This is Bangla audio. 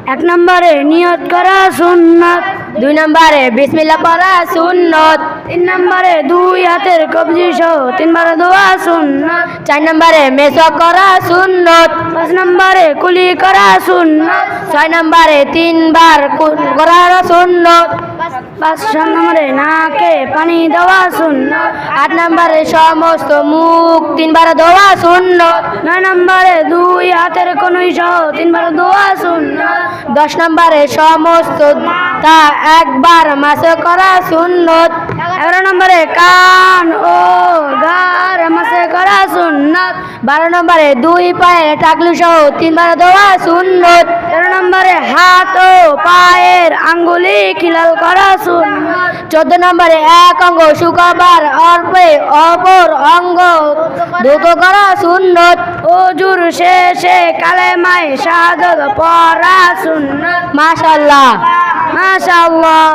এক নম্বরে নিয়ত করা সুন্নাত, 2 নম্বরে বিসমিল্লাহ পড়া সুন্নত, 3 নম্বরে 2 হাতের কবজি সহ 3 বার দোয়া সুন্নাত, 4 নম্বরে মেসওয়াক করা সুন্নত, 5 নম্বরে কুলি করা সুন্নাত, 6 নম্বরে 3 বার করা সুন্নত, 7 নম্বরে নাকে পানি দেওয়া সুন্নাত, 8 নম্বরে সমস্ত মুখ 3 বার ধোয়া সুন্নত, 9 নম্বরে 2 হাতের কনুই সহ 3 বার দোয়া সুন্নাত, 10 নম্বরে সমস্ত তা একবার মাসে করা সুন্নত, 11 নম্বরে কান ও গার মাসে করা সুন্নাত, 12 নম্বরে 2 পায়ে টাকলু সহ 3 বার ধোয়া সুন্নত, 13 নম্বরে হাত ও পায়ের আঙ্গুলি খিলাল করা সুন্নাত, 14 নম্বরে এক অঙ্গ শুকাবার অপর অঙ্গ দ্রুত করা সুন্নত, ওজুর শেষে কালেমায়ে শাহাদাত পড়া সুন্নাত। মাশাআল্লাহ। মাশাআল্লাহ।